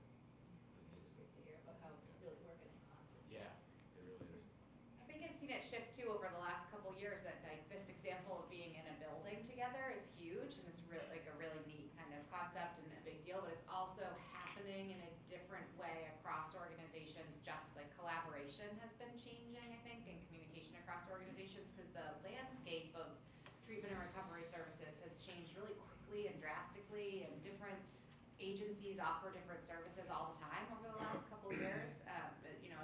It's just great to hear about how it's really working in concert. Yeah, it really is. I think I've seen it shift too over the last couple years, that like this example of being in a building together is huge, and it's really like a really neat kind of concept and a big deal, but it's also happening in a different way across organizations. Just like collaboration has been changing, I think, and communication across organizations, because the landscape of treatment and recovery services has changed really quickly and drastically, and different agencies offer different services all the time over the last couple of years,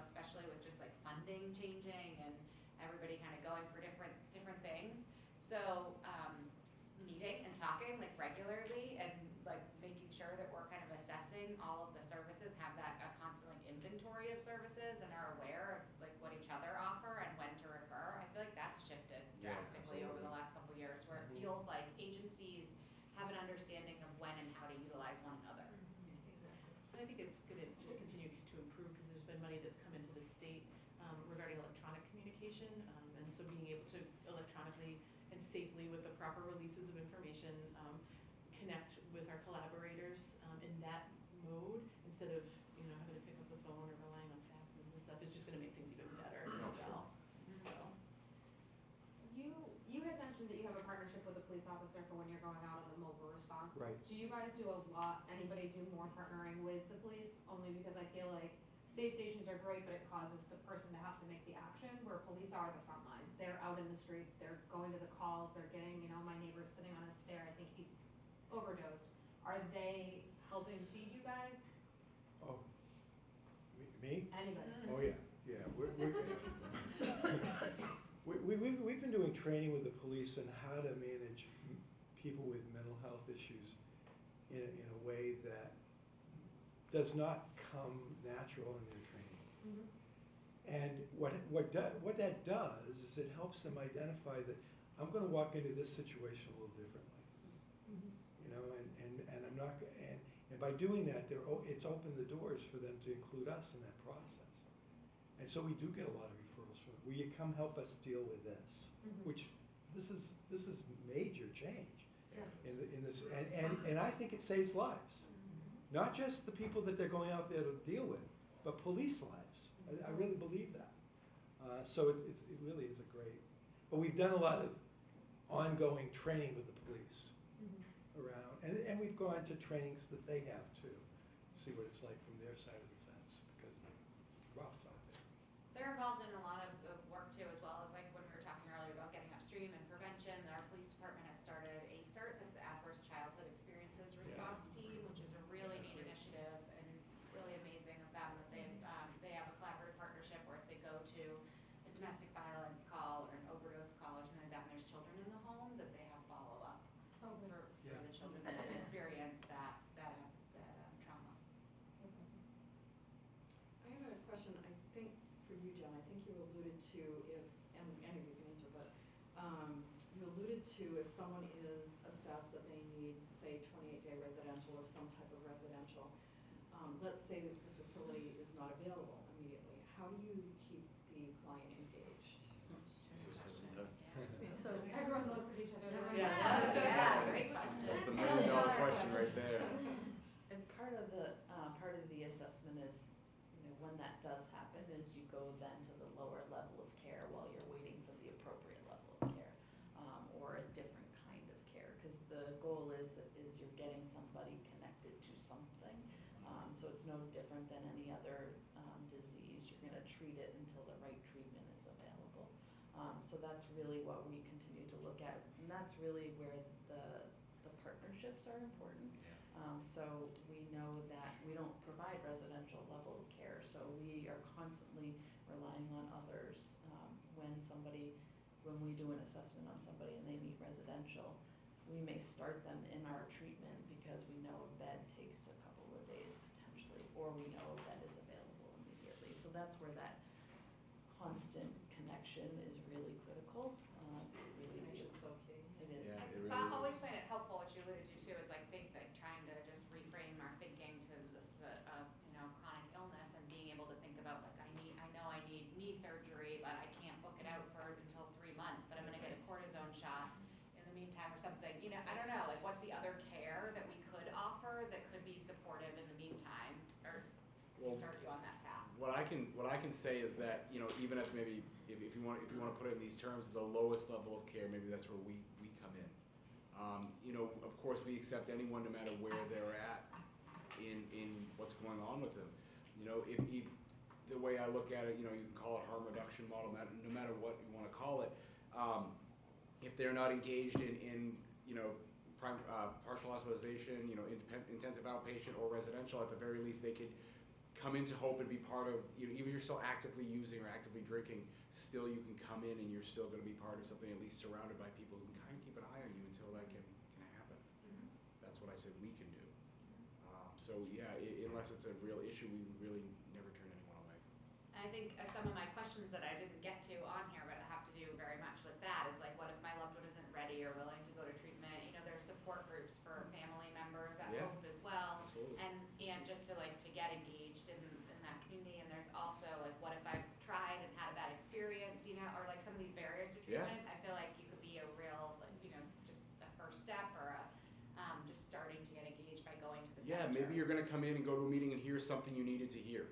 especially with just like funding changing and everybody kind of going for different things. So meeting and talking like regularly and like making sure that we're kind of assessing all of the services, have a constant like inventory of services, and are aware of like what each other offer and when to refer. I feel like that's shifted Yeah, drastically over the last couple of years, where it feels like agencies have an understanding of when and how to utilize one another. Exactly. And I think it's going to just continue to improve, because there's been money that's come into the state regarding electronic communication, and so being able to electronically and safely, with the proper releases of information, connect with our collaborators in that mode, instead of having to pick up the phone or relying on faxes and stuff, is just going to make things even better as Oh, well. sure. So. You had mentioned that you have a partnership with a police officer for when you're going out on the mobile response. Right. Do you guys do anybody do more partnering with the police? Only because I feel like safe stations are great, but it causes the person to have to make the action, where police are the front line. They're out in the streets, they're going to the calls, they're getting, my neighbor's sitting on a stair, I think he's overdosed. Are they helping feed you guys? Oh, me? Anybody? Oh, yeah. We've been doing training with the police on how to manage people with mental health issues in a way that does not come natural in their training. Mm-hmm. And what that does is it helps them identify that I'm going to walk into this situation a little differently. Mm-hmm. And I'm not, and by doing that, it's opened the doors for them to include us in that process. And so we do get a lot of referrals from them. Will you come help us deal with this? Mhm. Which this is major change Yeah. in this, and I think it saves lives. Not just the people that they're going out there to deal with, but police lives. I really believe that. So it really is a great. But we've done a lot of ongoing training with the police Mm-hmm. around, and we've gone to trainings that they have too, to see what it's like from their side of the fence, because it's rough out there. They're involved in a lot of work too, as well as like when we were talking earlier about getting upstream and prevention. Our police department has started ACERT, that's the Adverse Childhood Experiences Response Team, which is a really neat initiative and really amazing of them that they have a collaborative partnership where if they go to a domestic violence call or an overdose call or something like that, and there's children in the home, that they have follow-up Oh, good. for Yeah. the children that have experienced that trauma. That's awesome. I have a question, I think, for you, Jen. I think you alluded to and any of you can answer, but you alluded to if someone is assessed that they need, say, 28-day residential or some type of residential, let's say that the facility is not available immediately. How do you keep the client engaged? So Everyone looks at each other. they're like, Yeah. Yeah, great question. That's the million-dollar question right there. And part of the assessment is, when that does happen, is you go then to the lower level of care while you're waiting for the appropriate level of care, or a different kind of care, because the goal is So it's no different than any other disease. You're gonna treat it until the right treatment is available. So that's really what we continue to look at, and that's really where the partnerships are important. So we know that we don't provide residential level of care, so we are constantly relying on others. When we do an assessment on somebody and they need residential, we may start them in our treatment because we know a bed takes a couple of days potentially, or we know a bed is available immediately. So that's where that constant connection is really critical. Connection's so key. It is. Yeah, I it really always is. find it helpful, what you alluded to too, is like think that trying to just reframe our thinking to this, chronic illness and being able to think about like, I know I need knee surgery, but I can't book it out for until 3 months, but I'm gonna get a cortisone shot in the meantime or something. I don't know, like what's the other care that we could offer that could be supportive in the meantime or Well, start you on that path? What I can say is that, even if maybe, if you want to put it in these terms, the lowest level of care, maybe that's where we come in. Of course, we accept anyone no matter where they're at in what's going on with them. If the way I look at it, you can call it harm reduction model, no matter what you want to call it. If they're not engaged in partial hospitalization, intensive outpatient or residential, at the very least they could come into Hope and be part of, even if you're still actively using or actively drinking, still you can come in and you're still going to be part of something, at least surrounded by people who can kind of keep an eye on you until that can happen. Mhm. That's what I said we can do. So yeah, unless it's a real issue, we really never turn anyone away. I think some of my questions that I didn't get to on here, but have to do very much with that, is like, what if my loved one isn't ready or willing to go to treatment? There are support groups for family members at Yeah. Hope as well. Absolutely. And just to get engaged in that community. And there's also like, what if I've tried and had a bad experience, or like some of these barriers to Yeah. treatment? I feel like you could be a real, just a first step or just starting to get engaged by going to the center. Yeah, maybe you're going to come in and go to a meeting and hear something you needed to hear.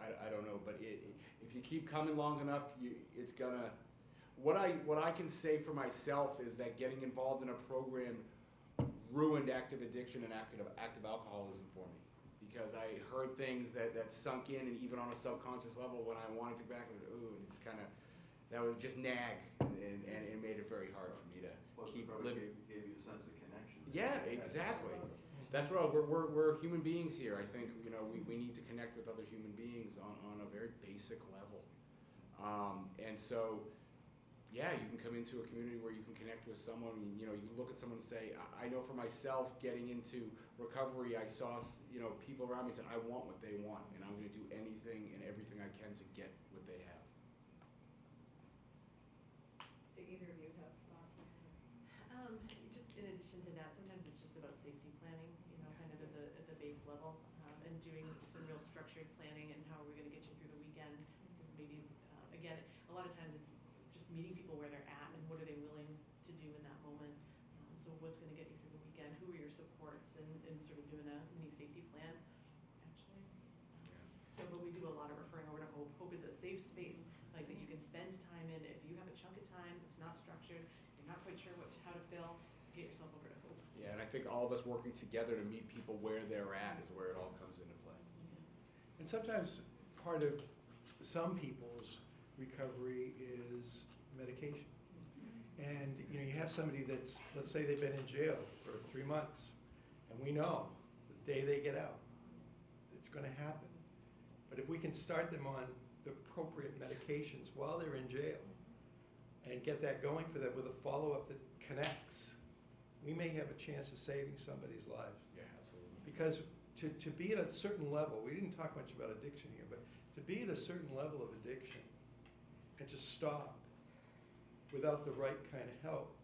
I don't know, but if you keep coming long enough, it's gonna. What I can say for myself is that getting involved in a program ruined active addiction and active alcoholism for me, because I heard things that sunk in, and even on a subconscious level, when I wanted to go back, it was it's kind of, that was just nag, and it made it very hard for me to Plus, keep it probably living. gave you a sense of connection. Yeah, exactly. That's what we're human beings here. I think we need to connect with other human beings on a very basic level, and so yeah, you can come into a community where you can connect with someone. You can look at someone and say, I know for myself, getting into recovery, I saw people around me said, I want what they want, and I'm going to do anything and everything I can to get what they have. Do either of you have thoughts on that? Just in addition to that, sometimes it's just about safety planning, kind of at the base level, and doing some real structured planning and how are we gonna get you through the weekend, because maybe, again, a lot of times it's just meeting people where they're at and what are they willing to do in that moment. So what's gonna get you through the weekend, who are your supports, and sort of doing a mini safety plan, actually. But we do a lot of referring over to Hope. Hope is a safe space, like that you can spend time in. If you have a chunk of time that's not structured, you're not quite sure how to fill, get yourself over to Hope. Yeah, and I think all of us working together to meet people where they're at is where it all comes into play. And sometimes part of some people's recovery is medication. And you have somebody that's, let's say they've been in jail for 3 months, and we know the day they get out, it's going to happen. But if we can start them on the appropriate medications while they're in jail and get that going for them with a follow-up that connects, we may have a chance of saving somebody's life. Yeah, absolutely. Because to be at a certain level, we didn't talk much about addiction here, but to be at a certain level of addiction and to stop without the right kind of help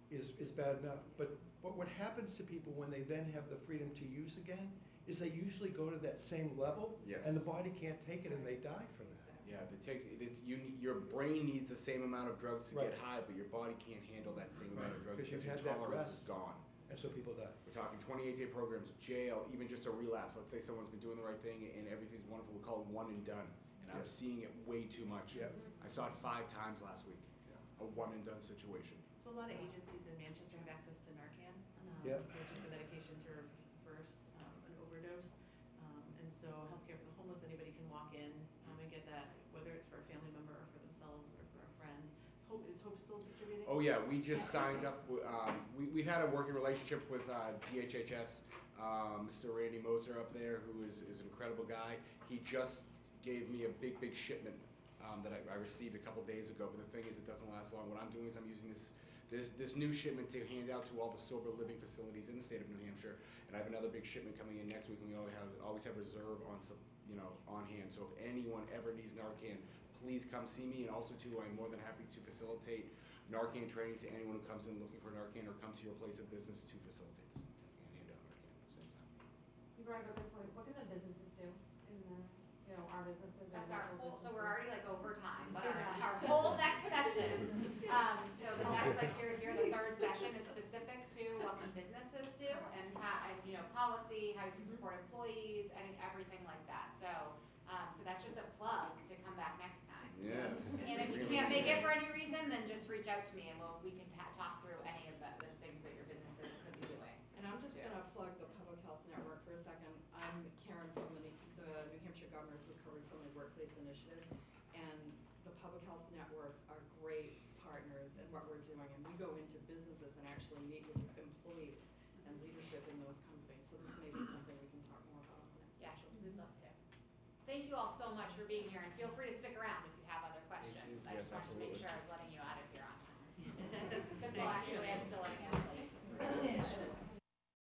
is bad enough. But what happens to people when they then have the freedom to use again is they usually go to that same level, Yes. and the body can't take it and they die from that. Yeah, your brain needs the same amount of drugs to Right. get high, but your body can't handle that same amount of drugs Because you've because had your that tolerance is rest. gone. And so people die. We're talking 28-day programs, jail, even just a relapse. Let's say someone's been doing the right thing and everything's wonderful. We call it one and done. And I'm Yes. seeing it way too much. Yep. I saw it 5 times last week, a one and done situation. So a lot of agencies in Manchester have access to Narcan, Yep. which is the medication to reverse an overdose. overdose. And so healthcare for the homeless, anybody can walk in and get that, whether it's for a family member or for themselves or for a friend. Is Hope still distributing? Oh yeah, we just signed up, we've had a working relationship with DHHS, Mr. Randy Moser up there, who is an incredible guy. He just gave me a big shipment that I received a couple days ago, but the thing is, it doesn't last long. What I'm doing is I'm using this new shipment to hand out to all the sober living facilities in the state of New Hampshire, and I have another big shipment coming in next week, and we always have reserve on some, on hand. So if anyone ever needs Narcan, please come see me, and also too, I'm more than happy to facilitate Narcan trainings to anyone who comes in looking for Narcan or come to your place of business to facilitate this and hand out Narcan at the same time. You brought up a good point. What can the businesses do in the, our businesses and That's our local whole, so we're already businesses? like over time, but our whole next session, so the next, like here, the third session is specific to what can businesses do and how, and policy, how you can support employees, and everything like that. So, so that's just a plug to come back next time. Yes. And if you can't make it for any reason, then just reach out to me and we can talk through any of the things that your businesses could be doing. And I'm just gonna plug the Public Health Network for a second. I'm Karen from the New Hampshire Governor's Recovery Friendly Workplace Initiative, and the Public Health Networks are great partners in what we're doing, and we go into businesses and actually meet with employees and leadership in those companies, so this may be something we can talk more about on the next Yes, session. we'd love to. Thank you all so much for being here, and feel free to stick around if you have other questions. you. I Yes, just wanted to make absolutely. sure I was letting you out of here on time. Thanks, Well, actually, Jenny. I'm still letting you